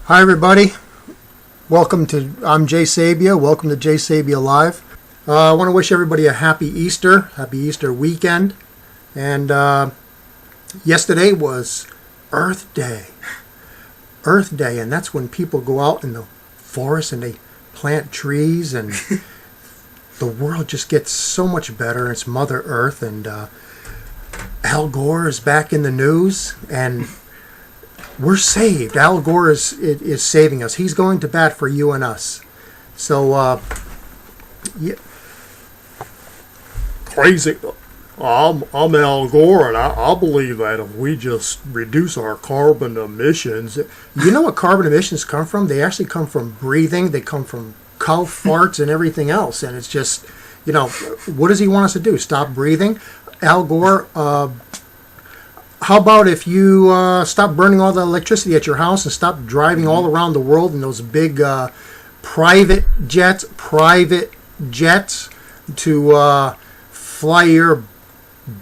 Hi everybody, I'm Jay Sabia, welcome to Jay Sabia Live. I want to wish everybody a happy Easter weekend, and yesterday was Earth Day, and that's when people go out in the forest and they plant trees, and the world just gets so much better. It's Mother Earth, and Al Gore is back in the news, and we're saved. Al Gore is saving us. He's going to bat for you and us. So, yeah. Crazy. I'm Al Gore, and I believe that if we just reduce our carbon emissions. You know what carbon emissions come from? They actually come from breathing. They come from cow farts and everything else. And it's just, what does he want us to do? Stop breathing? Al Gore, how about if you stop burning all the electricity at your house and stop driving all around the world in those big private jets to fly your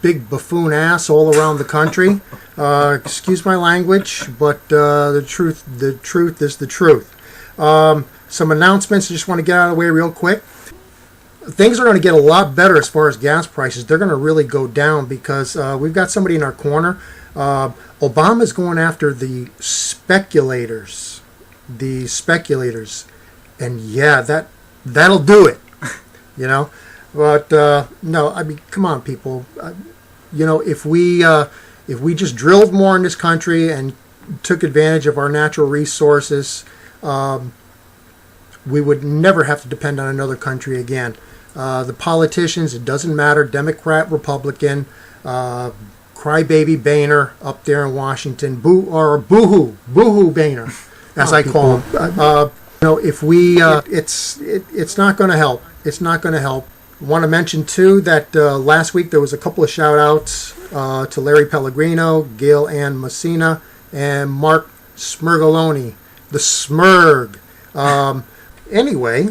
big buffoon ass all around the country? Excuse my language, but the truth is the truth. Some announcements I just want to get out of the way real quick. Things are going to get a lot better as far as gas prices. They're going to really go down because we've got somebody in our corner. Obama's going after the speculators. And yeah, that'll do it. But no, I mean, come on, people. If we just drilled more in this country and took advantage of our natural resources, we would never have to depend on another country again. The politicians, it doesn't matter, Democrat, Republican, crybaby Boehner up there in Washington, boohoo Boehner, as I call him. If we, it's not going to help. It's not going to help. I want to mention too that last week there was a couple of shout outs to Larry Pellegrino, Gail Ann Messina, and Mark Smirgoloni, the Smurg. Anyway.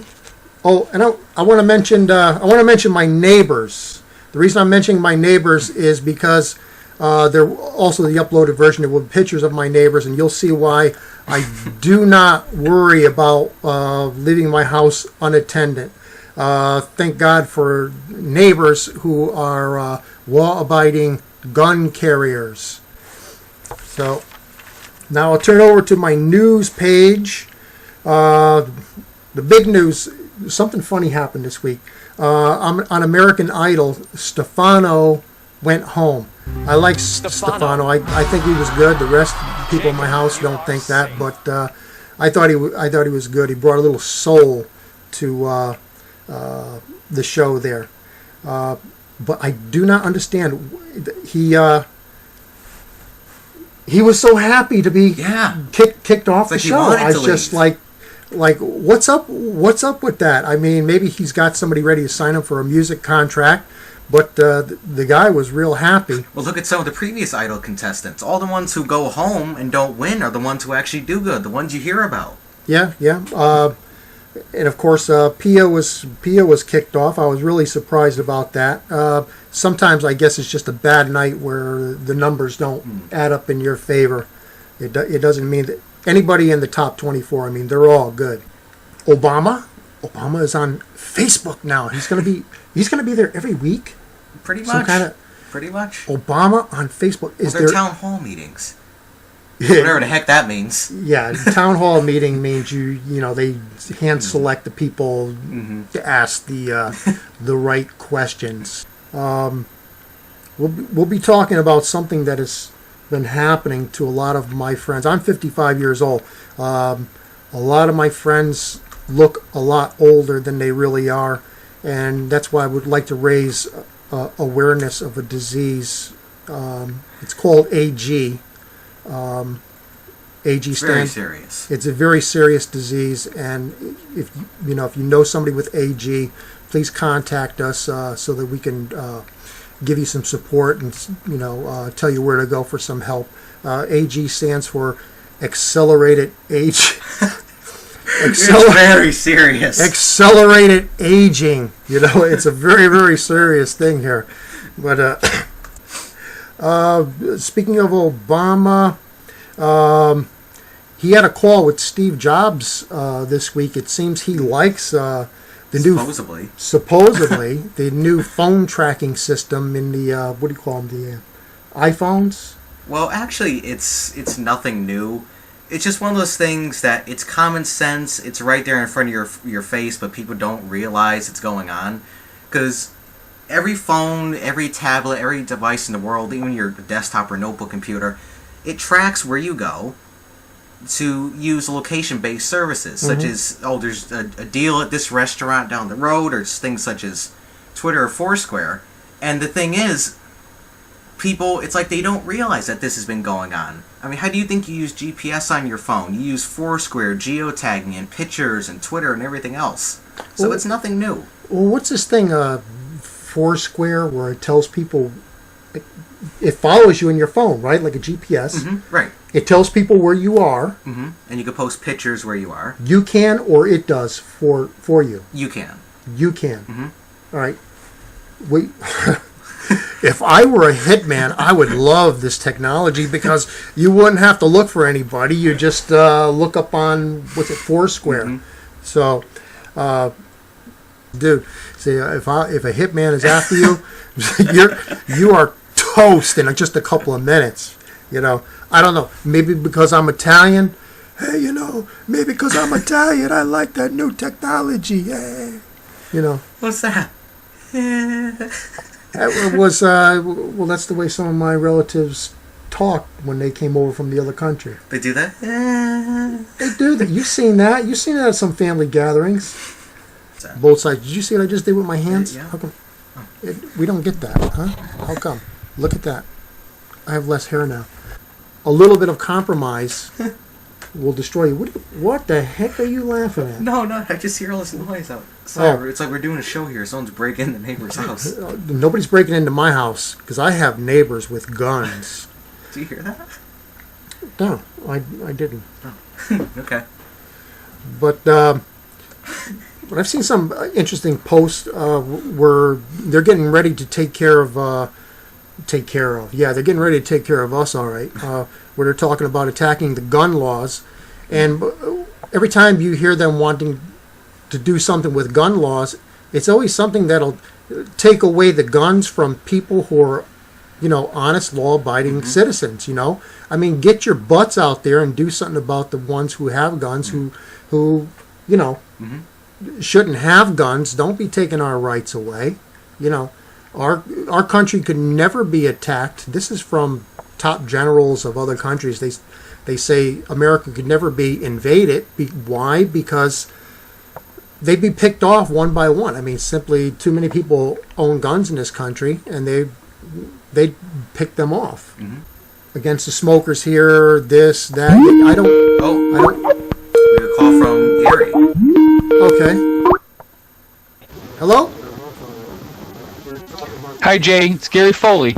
Oh, and I want to mention my neighbors. The reason I'm mentioning my neighbors is because they're also the uploaded version with pictures of my neighbors, and you'll see why I do not worry about leaving my house unattended. Thank God for neighbors who are law-abiding gun carriers. So now I'll turn over to my news page. The big news. Something funny happened this week. On American Idol, Stefano went home. I like Stefano. I think he was good. The rest of the people in my house don't think that, but I thought he was good. He brought a little soul to the show there. But I do not understand. He was so happy to be kicked off the show. I was just like, what's up with that? I mean, maybe he's got somebody ready to sign him for a music contract, but the guy was real happy. Well, look at some of the previous Idol contestants. All the ones who go home and don't win are the ones who actually do good, the ones you hear about. Yeah. And of course, Pia was kicked off. I was really surprised about that. Sometimes I guess it's just a bad night where the numbers don't add up in your favor. It doesn't mean that anybody in the top 24, I mean, they're all good. Obama is on Facebook now. He's going to be there every week. Pretty much. Obama on Facebook. They're town hall meetings. Whatever the heck that means. Yeah, town hall meeting means they hand select the people to ask the right questions. We'll be talking about something that has been happening to a lot of my friends. I'm 55 years old. A lot of my friends look a lot older than they really are, and that's why I would like to raise awareness of a disease. It's called AG. AG stands. Very serious. It's a very serious disease, and if you know somebody with AG, please contact us so that we can give you some support and tell you where to go for some help. AG stands for accelerated age. It's very serious. Accelerated aging. It's a very, very serious thing here. But speaking of Obama, he had a call with Steve Jobs this week. It seems he likes the supposedly the new phone tracking system in the what do you call them, the iPhones. Well, actually, it's nothing new. It's just one of those things that it's common sense. It's right there in front of your face, but people don't realize it's going on. Because every phone, every tablet, every device in the world, even your desktop or notebook computer, it tracks where you go to use location-based services, such as, there's a deal at this restaurant down the road, or things such as Twitter or Foursquare. And the thing is, people, it's like they don't realize that this has been going on. I mean, how do you think you use GPS on your phone? You use Foursquare, geotagging, and pictures, and Twitter, and everything else. So it's nothing new. Well, what's this thing, Foursquare, where it tells people, it follows you in your phone, right? Like a GPS. Right. It tells people where you are. And you can post pictures where you are. You can, or it does for you. You can. You can. All right. We... If I were a hitman, I would love this technology because you wouldn't have to look for anybody. You just look up on, Foursquare. So, dude, see, if a hitman is after you, you are toast in just a couple of minutes. You know, I don't know. Maybe because I'm Italian. Hey, maybe because I'm Italian, I like that new technology. Yeah. What's that? It was well. That's the way some of my relatives talk when they came over from the other country. They do that. They do that. You've seen that. You've seen that at some family gatherings. Both sides. Did you see what I just did with my hands? Yeah. How come? We don't get that, huh? How come? Look at that. I have less hair now. A little bit of compromise will destroy you. What the heck are you laughing at? No, I just hear all this noise outside. It's like we're doing a show here. Someone's breaking the neighbor's house. Nobody's breaking into my house because I have neighbors with guns. Do you hear that? No, I didn't. Oh. Okay. But I've seen some interesting posts where they're getting ready to take care of. Yeah, they're getting ready to take care of us, all right. Where they're talking about attacking the gun laws. And every time you hear them wanting to do something with gun laws, it's always something that'll take away the guns from people who are, honest, law-abiding citizens, I mean, get your butts out there and do something about the ones who have guns, who shouldn't have guns. Don't be taking our rights away, Our country could never be attacked. This is from top generals of other countries. They say America could never be invaded. Why? Because they'd be picked off one by one. I mean, simply too many people own guns in this country, and they'd pick them off. Against the smokers here, this, that. I don't. We have a call from Gary. Okay. Hello? Hi, Jay. It's Gary Foley.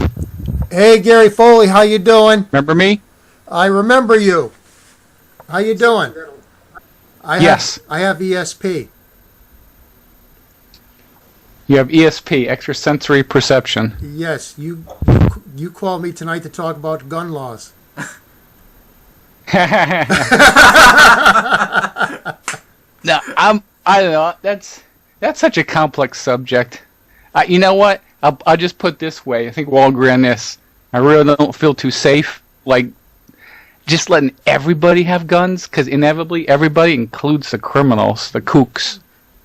Hey, Gary Foley, how you doing? Remember me? I remember you. How you doing? Yes. I have ESP. You have ESP, extrasensory perception. Yes, you called me tonight to talk about gun laws. No, I don't know. That's such a complex subject. You know what? I'll just put it this way. I think we'll all agree on this. I really don't feel too safe, like, just letting everybody have guns, because inevitably everybody includes the criminals, the kooks.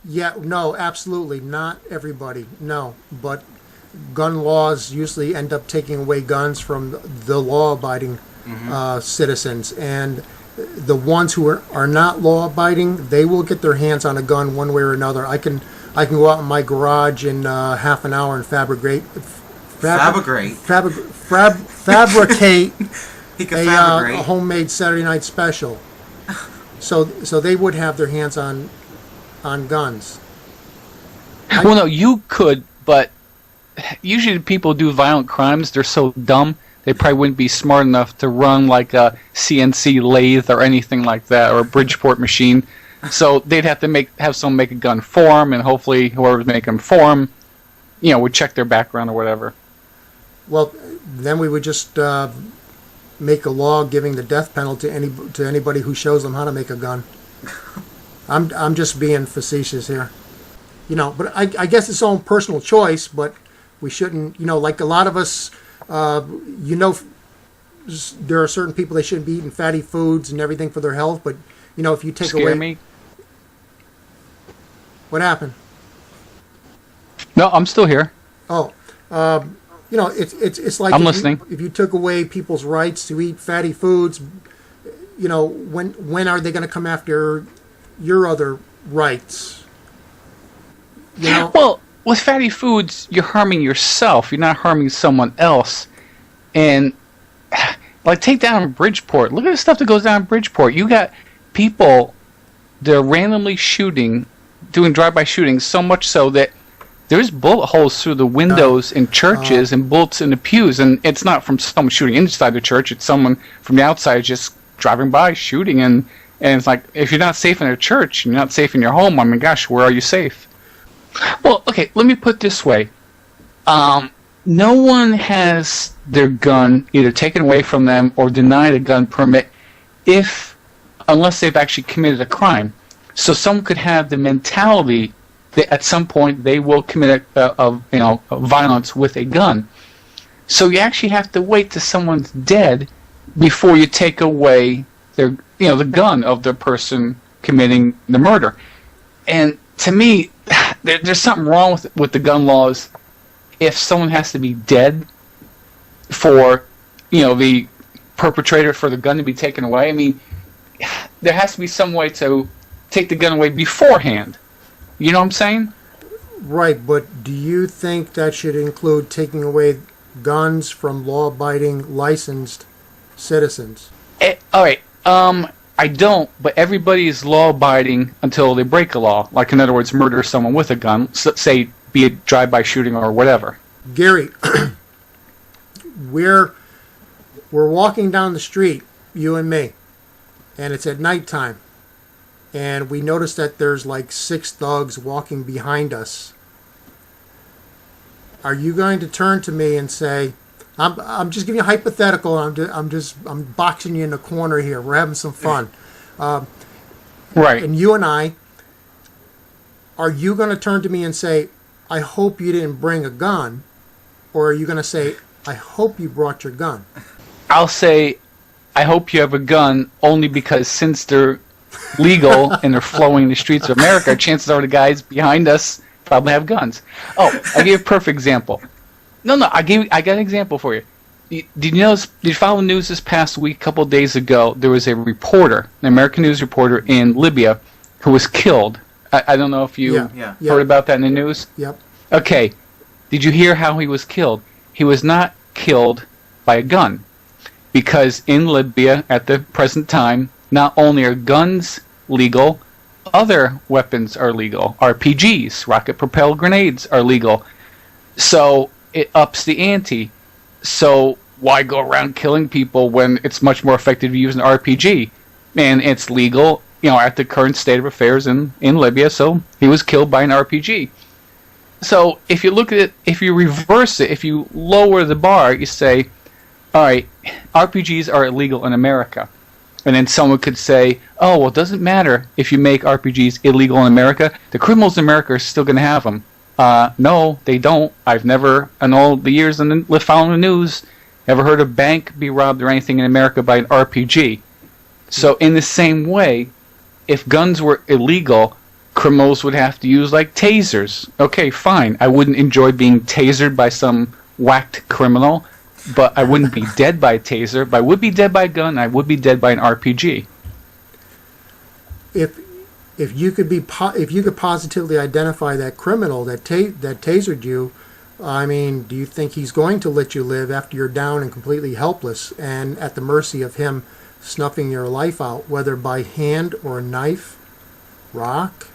Yeah, no, absolutely. Not everybody, no. But gun laws usually end up taking away guns from the law-abiding citizens. And the ones who are not law-abiding, they will get their hands on a gun one way or another. I can go out in my garage in half an hour and fabricate a homemade Saturday night special. So they would have their hands on guns. Well, no, you could, but usually people do violent crimes. They're so dumb, they probably wouldn't be smart enough to run like a CNC lathe or anything like that, or a Bridgeport machine. So they'd have to have someone make a gun for them, and hopefully whoever's making them for them, would check their background or whatever. Well, then we would just make a law giving the death penalty to anybody who shows them how to make a gun. I'm just being facetious here. But I guess it's own personal choice, but we shouldn't, like a lot of us, there are certain people, they shouldn't be eating fatty foods and everything for their health, but, if you take Scare away... me. What happened? No, I'm still here. Oh, it's like I'm listening. If you took away people's rights to eat fatty foods, when are they going to come after your other rights? Well, with fatty foods, you're harming yourself. You're not harming someone else. And like, take down Bridgeport. Look at the stuff that goes down in Bridgeport. You got people that are randomly shooting, doing drive-by shootings, so much so that there's bullet holes through the windows in churches and bullets in the pews. And it's not from someone shooting inside the church. It's someone from the outside just driving by, shooting. And it's like, if you're not safe in a church, you're not safe in your home, I mean, gosh, where are you safe? Well, okay, let me put it this way. No one has their gun either taken away from them or denied a gun permit unless they've actually committed a crime. So someone could have the mentality that at some point they will commit a violence with a gun. So you actually have to wait till someone's dead before you take away the gun of the person committing the murder. And to me, there's something wrong with the gun laws if someone has to be dead for the perpetrator, for the gun to be taken away. I mean, there has to be some way to take the gun away beforehand. You know what I'm saying? Right, but do you think that should include taking away guns from law-abiding, licensed citizens? All right. I don't, but everybody is law-abiding until they break a law. Like, in other words, murder someone with a gun, say, be it drive-by shooting or whatever. Gary, we're walking down the street, you and me, and it's at nighttime, and we notice that there's like 6 thugs walking behind us. Are you going to turn to me and say, I'm just giving you a hypothetical. I'm boxing you in the corner here. We're having some fun. Right. And you and I, are you going to turn to me and say, I hope you didn't bring a gun? Or are you going to say, I hope you brought your gun? I'll say, I hope you have a gun only because since they're legal and they're flowing in the streets of America, chances are the guys behind us probably have guns. Oh, I'll give you a perfect example. No, I got an example for you. Did you follow the news this past week? A couple of days ago, there was a reporter, an American news reporter in Libya, who was killed. I don't know if you heard about that in the news. Yep. Okay. Did you hear how he was killed? He was not killed by a gun, because in Libya at the present time, not only are guns legal, other weapons are legal. RPGs, rocket-propelled grenades, are legal. So it ups the ante. So why go around killing people when it's much more effective to use an RPG? And it's legal, at the current state of affairs in Libya, so he was killed by an RPG. So if you look at it, if you reverse it, if you lower the bar, you say, all right, RPGs are illegal in America. And then someone could say, oh, well, it doesn't matter if you make RPGs illegal in America. The criminals in America are still going to have them. No, they don't. I've never, in all the years following the news, ever heard a bank be robbed or anything in America by an RPG. So in the same way, if guns were illegal, criminals would have to use, like, tasers. Okay, fine. I wouldn't enjoy being tasered by some whacked criminal, but I wouldn't be dead by a taser. But I would be dead by a gun. I would be dead by an RPG. If you could positively identify that criminal that tasered you, I mean, do you think he's going to let you live after you're down and completely helpless and at the mercy of him snuffing your life out, whether by hand or knife, rock?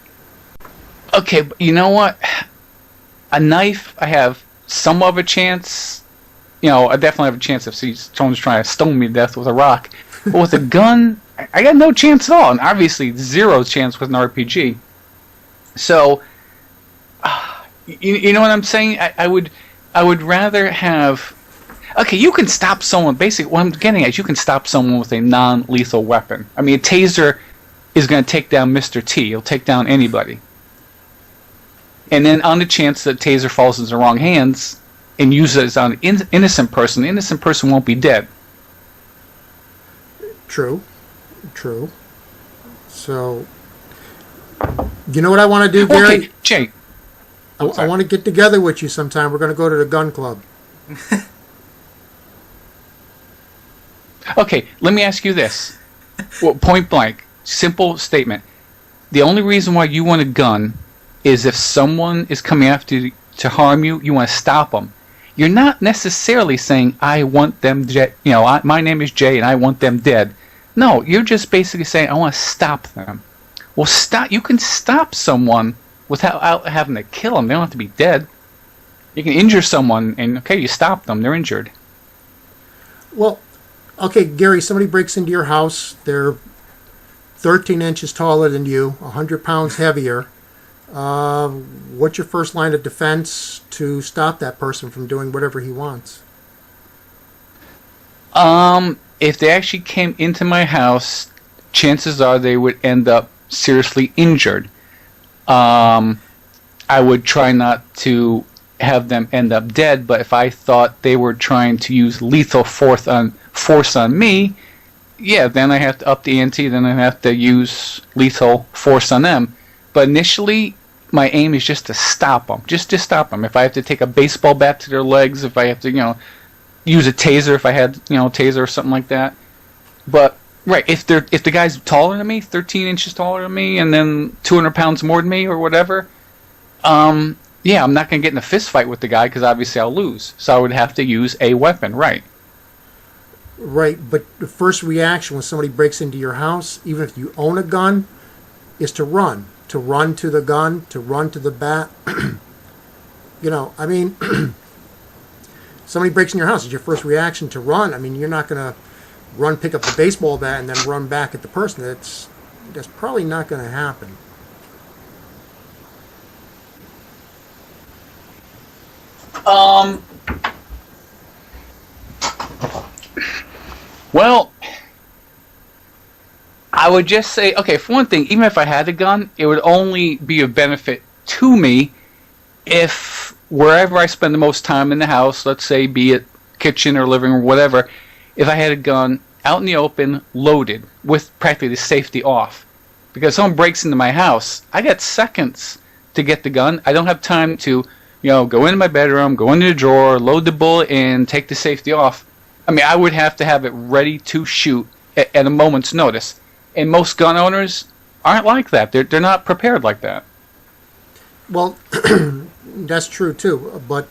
Okay, but you know what? A knife, I have some of a chance. I definitely have a chance if someone's trying to stone me to death with a rock. But with a gun, I got no chance at all, and obviously 0 chance with an RPG. So, you know what I'm saying? I would rather have. Okay, you can stop someone. Basically, what I'm getting at is you can stop someone with a non-lethal weapon. I mean, a taser is going to take down Mr. T. It'll take down anybody. And then on the chance that taser falls into the wrong hands and uses it on an innocent person, the innocent person won't be dead. True. So, you know what I want to do, Gary? Okay, Jake. I want to get together with you sometime. We're going to go to the gun club. Okay, let me ask you this. Well, point blank, simple statement. The only reason why you want a gun is if someone is coming after you to harm you, you want to stop them. You're not necessarily saying, I want them dead. You know, my name is Jay and I want them dead. No, you're just basically saying, I want to stop them. Well, you can stop someone without having to kill them. They don't have to be dead. You can injure someone and, okay, you stop them. They're injured. Well, okay, Gary, somebody breaks into your house. They're 13 inches taller than you, 100 pounds heavier. What's your first line of defense to stop that person from doing whatever he wants? If they actually came into my house, chances are they would end up seriously injured. I would try not to have them end up dead, but if I thought they were trying to use lethal force on me, yeah, then I have to up the ante, then I have to use lethal force on them. But initially, my aim is just to stop them. Just to stop them. If I have to take a baseball bat to their legs, if I have to, use a taser, if I had, a taser or something like that. But, right, if the guy's taller than me, 13 inches taller than me, and then 200 pounds more than me or whatever, yeah, I'm not going to get in a fist fight with the guy because obviously I'll lose. So I would have to use a weapon, right? Right, but the first reaction when somebody breaks into your house, even if you own a gun, is to run. To run to the gun, to run to the bat. Somebody breaks in your house, is your first reaction to run. I mean, you're not going to run, pick up the baseball bat, and then run back at the person. That's probably not going to happen. Well, I would just say, okay, for one thing, even if I had a gun, it would only be of benefit to me if wherever I spend the most time in the house, let's say be it kitchen or living room or whatever, if I had a gun out in the open, loaded, with practically the safety off. Because if someone breaks into my house, I got seconds to get the gun. I don't have time to, go into my bedroom, go into the drawer, load the bullet in, take the safety off. I mean, I would have to have it ready to shoot at a moment's notice. And most gun owners aren't like that. They're not prepared like that. Well, that's true too. But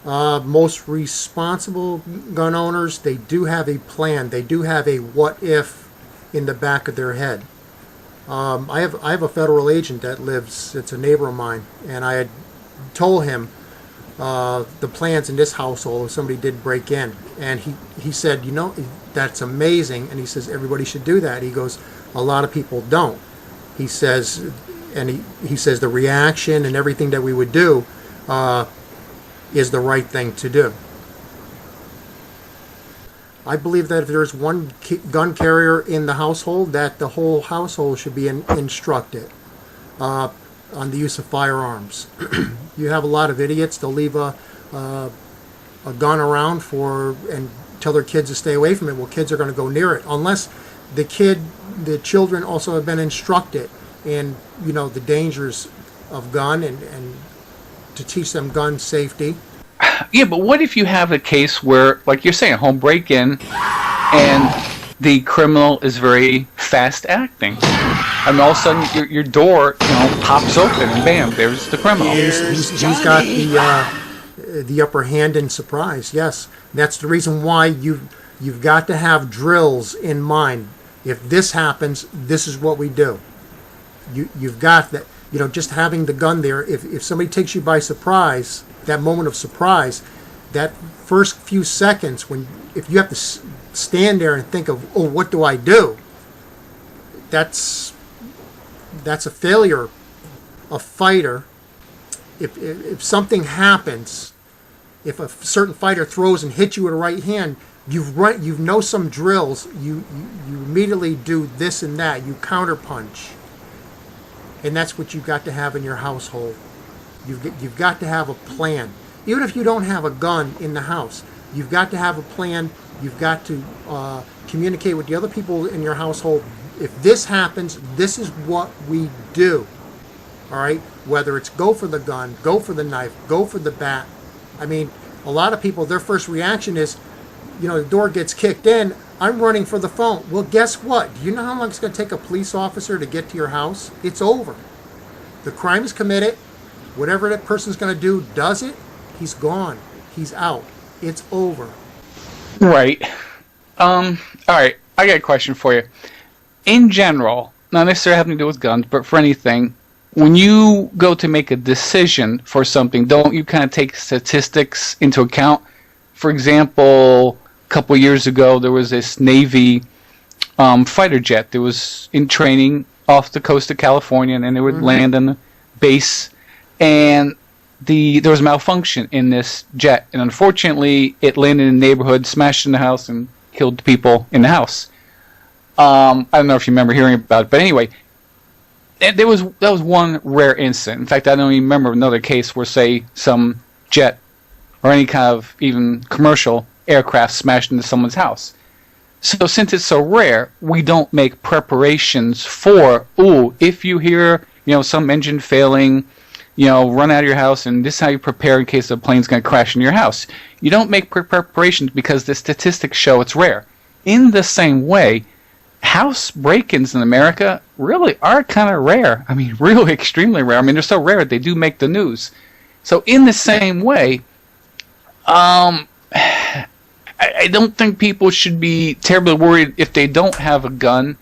most responsible gun owners, they do have a plan. They do have a what if in the back of their head. I have a federal agent that lives. It's a neighbor of mine, and I had told him the plans in this household if somebody did break in, and he said, that's amazing, and he says everybody should do that. He goes, a lot of people don't. He says, and he says the reaction and everything that we would do is the right thing to do. I believe that if there's one gun carrier in the household, that the whole household should be instructed on the use of firearms. You have a lot of idiots. They'll leave a gun around and tell their kids to stay away from it. Well, kids are going to go near it unless the children also have been instructed in the dangers of gun and to teach them gun safety. Yeah, but what if you have a case where, like you're saying, a home break-in, and the criminal is very fast-acting? I mean, all of a sudden your door, pops open, and bam, there's the criminal. He's got the upper hand in surprise. Yes, that's the reason why you've got to have drills in mind. If this happens, this is what we do. You've got that. Just having the gun there. If somebody takes you by surprise, that moment of surprise, that first few seconds if you have to stand there and think of, oh, what do I do? That's a failure. A fighter. If something happens, if a certain fighter throws and hits you with a right hand, you know some drills. You immediately do this and that. You counterpunch, and that's what you've got to have in your household. You've got to have a plan. Even if you don't have a gun in the house, you've got to have a plan. You've got to communicate with the other people in your household. If this happens, this is what we do. All right? Whether it's go for the gun, go for the knife, go for the bat. I mean, a lot of people, their first reaction is, the door gets kicked in, I'm running for the phone. Well, guess what? Do you know how long it's going to take a police officer to get to your house? It's over. The crime is committed. Whatever that person's going to do does it. He's gone. He's out. It's over. Right. All right. I got a question for you. In general, not necessarily having to do with guns, but for anything, when you go to make a decision for something, don't you kind of take statistics into account? For example, a couple of years ago, there was this Navy fighter jet that was in training off the coast of California, and they would land on the base, and there was a malfunction in this jet, and unfortunately, it landed in the neighborhood, smashed in the house, and killed people in the house. I don't know if you remember hearing about it, but anyway, that was one rare incident. In fact, I don't even remember another case where, say, some jet or any kind of even commercial aircraft smashed into someone's house. So since it's so rare, we don't make preparations for, if you hear, some engine failing, run out of your house, and this is how you prepare in case a plane's going to crash into your house. You don't make preparations because the statistics show it's rare. In the same way, house break-ins in America really are kind of rare. I mean, really extremely rare. I mean, they're so rare they do make the news. So in the same way, I don't think people should be terribly worried if they don't have a gun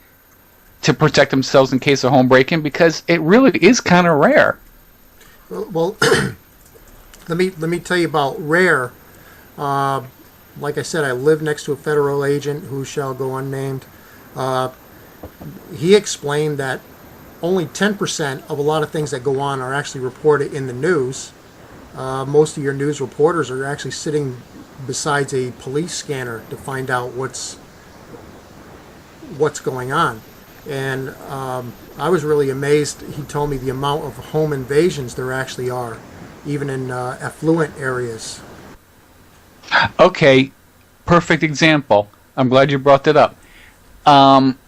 to protect themselves in case of home break-in, because it really is kind of rare. Well, let me tell you about rare. Like I said, I live next to a federal agent who shall go unnamed. He explained that only 10% of a lot of things that go on are actually reported in the news. Most of your news reporters are actually sitting besides a police scanner to find out what's going on. And I was really amazed. He told me the amount of home invasions there actually are, even in affluent areas. Okay, perfect example. I'm glad you brought that up.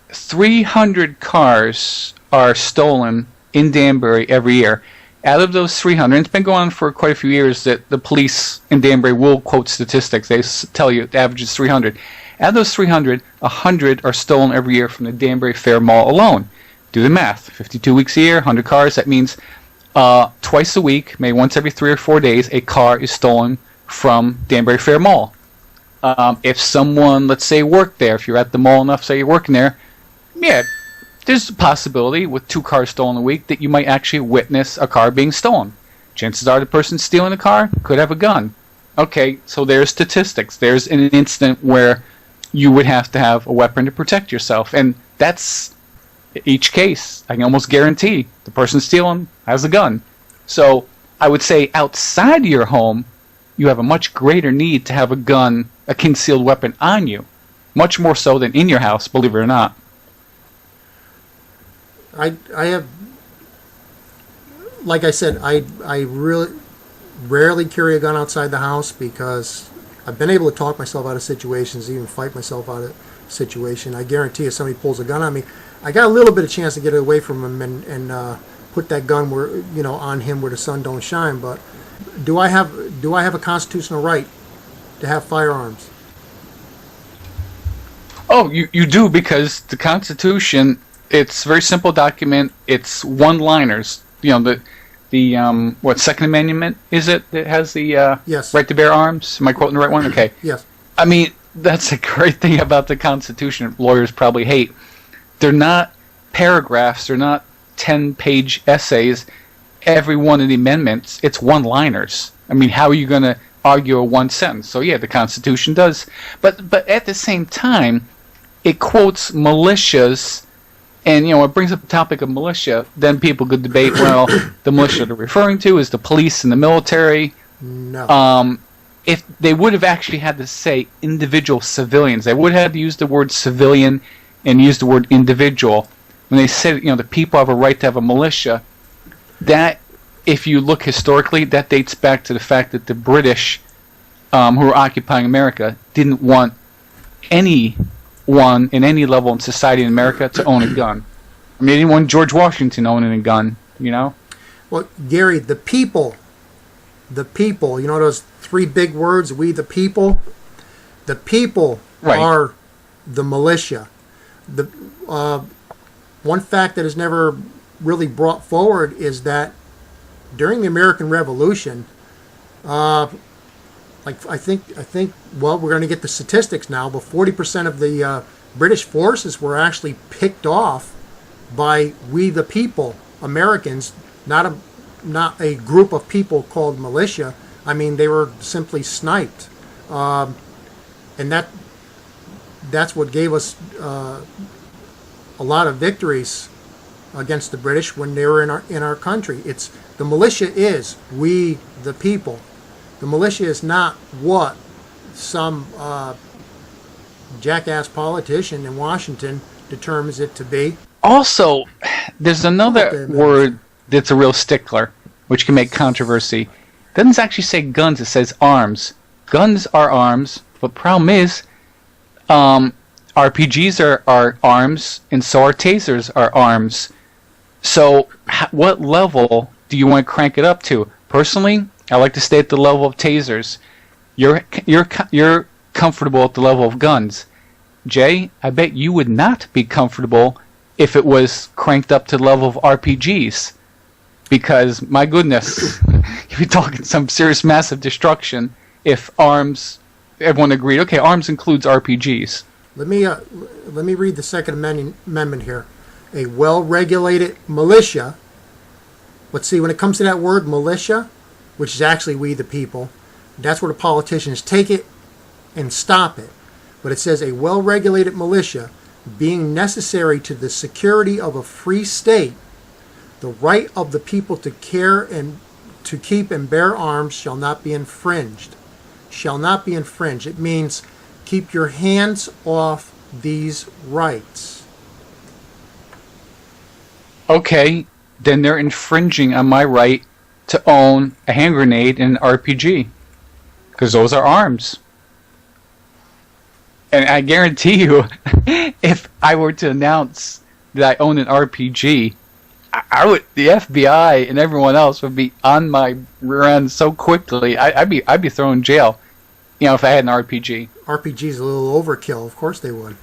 300 cars are stolen in Danbury every year. Out of those 300, it's been going on for quite a few years that the police in Danbury will quote statistics. They tell you the average is 300. Out of those 300, 100 are stolen every year from the Danbury Fair Mall alone. Do the math. 52 weeks a year, 100 cars. That means twice a week, maybe once every 3 or 4 days, a car is stolen from Danbury Fair Mall. If someone, let's say, worked there, if you're at the mall enough, say you're working there, yeah, there's a possibility with 2 cars stolen a week that you might actually witness a car being stolen. Chances are the person stealing the car could have a gun. Okay, so there's statistics. There's an incident where you would have to have a weapon to protect yourself, and that's each case. I can almost guarantee the person stealing has a gun. So I would say outside your home, you have a much greater need to have a gun, a concealed weapon on you, much more so than in your house, believe it or not. I have, like I said, I really rarely carry a gun outside the house because I've been able to talk myself out of situations, even fight myself out of a situation. I guarantee if somebody pulls a gun on me, I got a little bit of chance to get away from him and put that gun where on him where the sun don't shine. But do I have a constitutional right to have firearms? Oh, you do, because the Constitution, it's a very simple document. It's one-liners. What, Second Amendment is it that has the Yes. right to bear arms? Am I quoting the right one? Okay. Yes. I mean, that's a great thing about the Constitution. Lawyers probably hate. They're not paragraphs. They're not 10-page essays. Every one of the amendments, it's one-liners. I mean, how are you going to argue a one sentence? So yeah, the Constitution does. But at the same time, it quotes militias, and it brings up the topic of militia. Then people could debate, well, the militia they're referring to is the police and the military. No. if they would have actually had to say individual civilians, they would have had to use the word civilian and use the word individual. When they said, the people have a right to have a militia, that, if you look historically, that dates back to the fact that the British, who were occupying America, didn't want anyone in any level in society in America to own a gun. I mean, they didn't want George Washington owning a gun, Well, Gary, the people, those three big words, we the people Right. are the militia. The one fact that is never really brought forward is that during the American Revolution, I think, well, we're going to get the statistics now, but 40% of the British forces were actually picked off by we the people, Americans, not a group of people called militia. I mean, they were simply sniped, and that's what gave us a lot of victories against the British when they were in our country. It's the militia is we the people. The militia is not what some jackass politician in Washington determines it to be. Also, there's another word that's a real stickler, which can make controversy. It doesn't actually say guns, it says arms. Guns are arms, but problem is, RPGs are arms, and so are tasers are arms. So, what level do you want to crank it up to? Personally, I like to stay at the level of tasers. You're comfortable at the level of guns. Jay, I bet you would not be comfortable if it was cranked up to the level of RPGs. Because, my goodness, you'd be talking some serious massive destruction if everyone agreed, okay, arms includes RPGs. Let me read the Second Amendment here. A well-regulated militia. Let's see, when it comes to that word militia, which is actually we the people, that's where the politicians take it and stop it. But it says a well-regulated militia being necessary to the security of a free state, the right of the people to care and to keep and bear arms shall not be infringed. Shall not be infringed. It means keep your hands off these rights. Okay, then they're infringing on my right to own a hand grenade and an RPG. Because those are arms. And I guarantee you, if I were to announce that I own an RPG, the FBI and everyone else would be on my rear end so quickly. I'd be thrown in jail, if I had an RPG. RPG's a little overkill. Of course they would.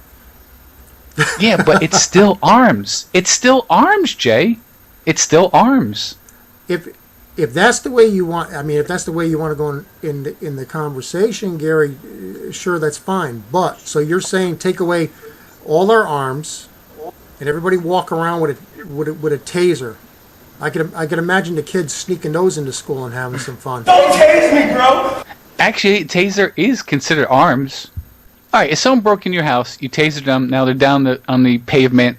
Yeah, but it's still arms. It's still arms, Jay. It's still arms. If that's the way you want, if that's the way you want to go in the conversation, Gary, sure, that's fine. But so you're saying take away all our arms, and everybody walk around with a taser. I could imagine the kids sneaking those into school and having some fun. Don't tase me, bro! Actually, taser is considered arms. All right, if someone broke in your house, you tasered them. Now they're down on the pavement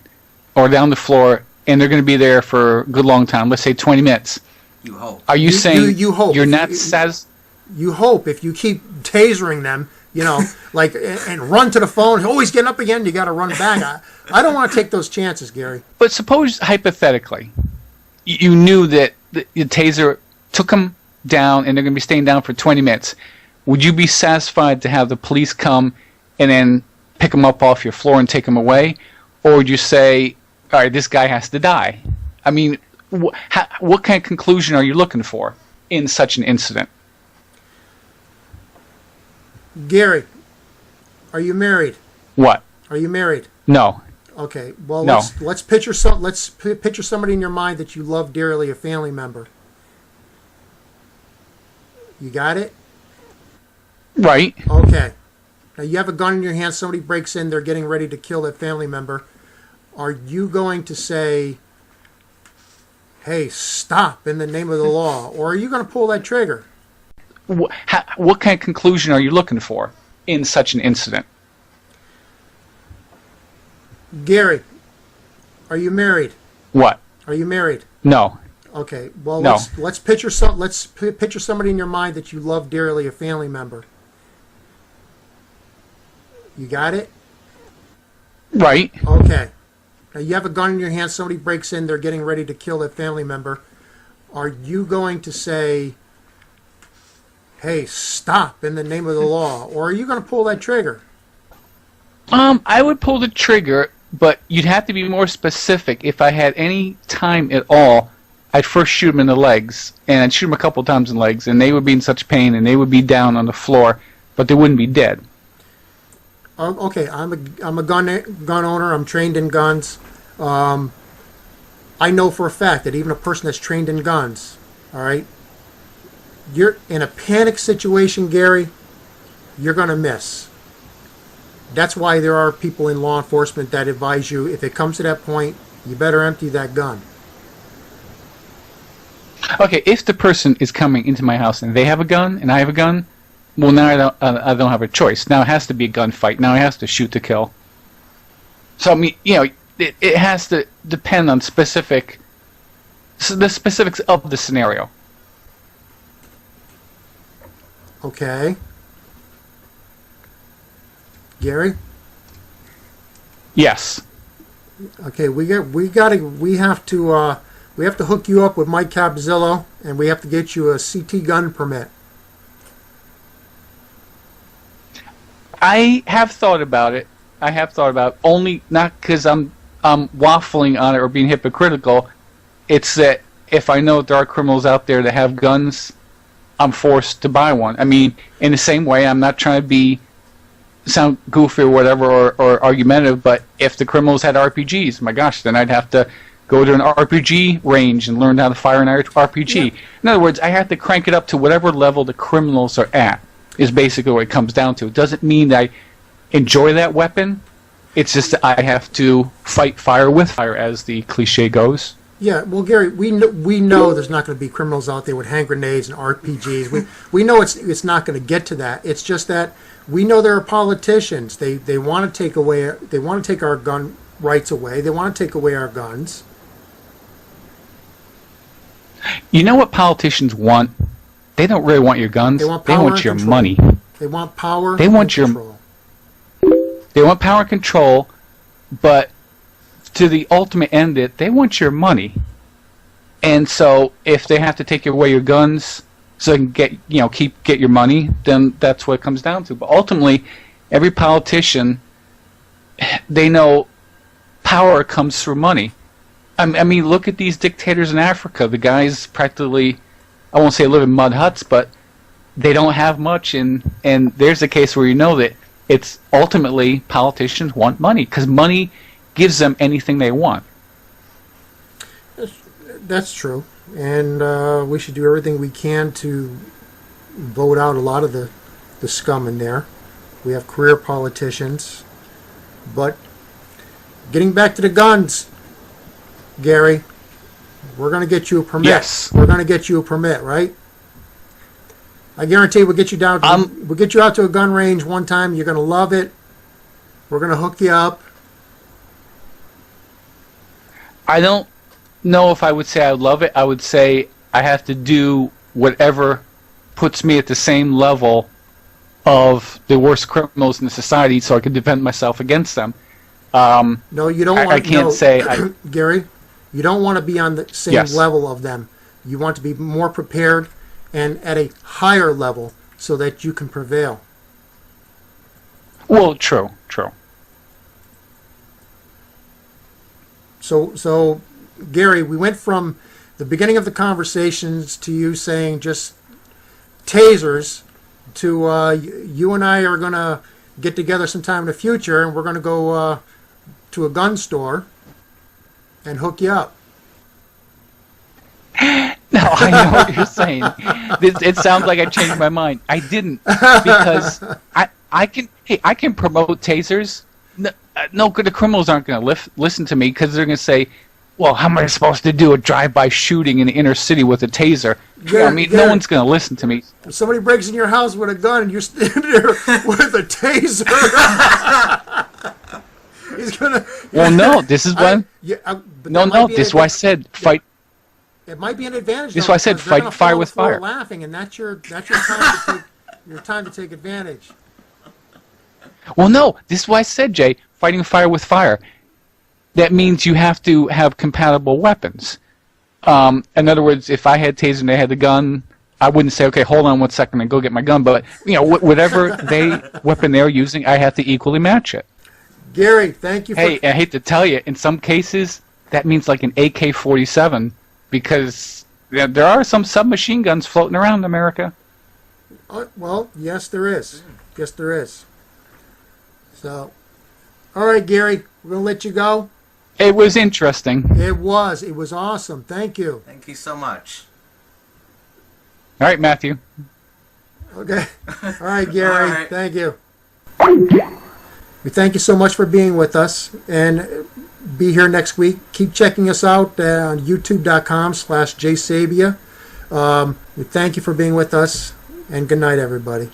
or down the floor, and they're going to be there for a good long time. Let's say 20 minutes. You hope. Are you saying you hope you're not satisfied? You hope if you keep tasering them, and run to the phone. Oh, he's getting up again. You got to run back. I don't want to take those chances, Gary. But suppose hypothetically, you knew that the taser took them down, and they're going to be staying down for 20 minutes. Would you be satisfied to have the police come and then pick them up off your floor and take them away, or would you say, all right, this guy has to die? I mean, what kind of conclusion are you looking for in such an incident? Gary, are you married? What? Are you married? No. Okay. Well, No. let's picture picture somebody in your mind that you love dearly, a family member. You got it? Right. Okay. Now you have a gun in your hand. Somebody breaks in. They're getting ready to kill that family member. Are you going to say, hey, stop in the name of the law? Or are you going to pull that trigger? What kind of conclusion are you looking for in such an incident? Gary, are you married? What? Are you married? No. Okay. Well, No. let's picture somebody in your mind that you love dearly, a family member. You got it? Right. Okay. Now you have a gun in your hand. Somebody breaks in. They're getting ready to kill that family member. Are you going to say, "Hey, stop!" in the name of the law, or are you going to pull that trigger? I would pull the trigger, but you'd have to be more specific. If I had any time at all, I'd first shoot them in the legs, and I'd shoot them a couple times in the legs, and they would be in such pain, and they would be down on the floor, but they wouldn't be dead. Okay, I'm a gun owner. I'm trained in guns. I know for a fact that even a person that's trained in guns, all right, you're in a panic situation, Gary, you're going to miss. That's why there are people in law enforcement that advise you, if it comes to that point, you better empty that gun. Okay, if the person is coming into my house and they have a gun and I have a gun, well, now I don't have a choice. Now it has to be a gunfight. Now I have to shoot to kill. So I mean, it has to depend on the specifics of the scenario. Okay. Gary? Yes. Okay, we have to hook you up with Mike Capzillo, and we have to get you a CT gun permit. I have thought about it. Only not because I'm waffling on it or being hypocritical. It's that if I know there are criminals out there that have guns, I'm forced to buy one. I mean, in the same way, I'm not trying to sound goofy or whatever or argumentative, but if the criminals had RPGs, my gosh, then I'd have to go to an RPG range and learn how to fire an RPG. Yeah. In other words, I have to crank it up to whatever level the criminals are at, is basically what it comes down to. It doesn't mean that I enjoy that weapon. It's just that I have to fight fire with fire, as the cliche goes. Yeah, well, Gary, we know there's not going to be criminals out there with hand grenades and RPGs. We know it's not going to get to that. It's just that we know there are politicians. They want to take our gun rights away. They want to take away our guns. You know what politicians want? They don't really want your guns. They want power and your control. money. They want power. They want your control. They want power and control, but to the ultimate end, they want your money. And so, if they have to take away your guns so they can get your money, then that's what it comes down to. But ultimately, every politician, they know power comes through money. I mean, look at these dictators in Africa. The guys practically, I won't say live in mud huts, but they don't have much. And there's a case where you know that it's ultimately politicians want money because money gives them anything they want. That's true. And we should do everything we can to vote out a lot of the scum in there. We have career politicians. But getting back to the guns, Gary, we're going to get you a permit. Yes. We're going to get you a permit, right? I guarantee we'll get you down. We'll get you out to a gun range one time. You're going to love it. We're going to hook you up. I don't know if I would say I would love it. I would say I have to do whatever puts me at the same level of the worst criminals in the society so I can defend myself against them. No, you don't want I can't say... Gary, you don't want to be on the same level of them. You want to be more prepared and at a higher level so that you can prevail. Well, true. So, Gary, we went from the beginning of the conversations to you saying just tasers to you and I are going to get together sometime in the future and we're going to go to a gun store and hook you up. No, I know what you're saying. It sounds like I changed my mind. I didn't, because I can promote tasers. No, the criminals aren't going to listen to me because they're going to say, "Well, how am I supposed to do a drive-by shooting in the inner city with a taser?" No one's going to listen to me. If somebody breaks in your house with a gun and you're standing there with a taser, he's gonna. Well, no, this is when. This is why I said fight It might be an advantage. That's though, why I said because they're fight gonna fire fall on with the floor fire. laughing, and that's your time to take your time to take advantage. Well, no, this is why I said, Jay, fighting fire with fire. That means you have to have compatible weapons. In other words, if I had Tase and they had the gun, I wouldn't say, okay, hold on 1 second and go get my gun. But whatever weapon they're using, I have to equally match it. Gary, thank you. Hey, I hate to tell you, in some cases, that means like an AK-47 because there are some submachine guns floating around America. Well, yes, there is. Yes, there is. So, all right, Gary, we're gonna let you go. It was interesting. It was awesome. Thank you. Thank you so much. All right, Matthew. Okay. All right, Gary. All right. Thank you. We thank you so much for being with us, and be here next week. Keep checking us out on youtube.com/jsabia. We thank you for being with us, and good night, everybody.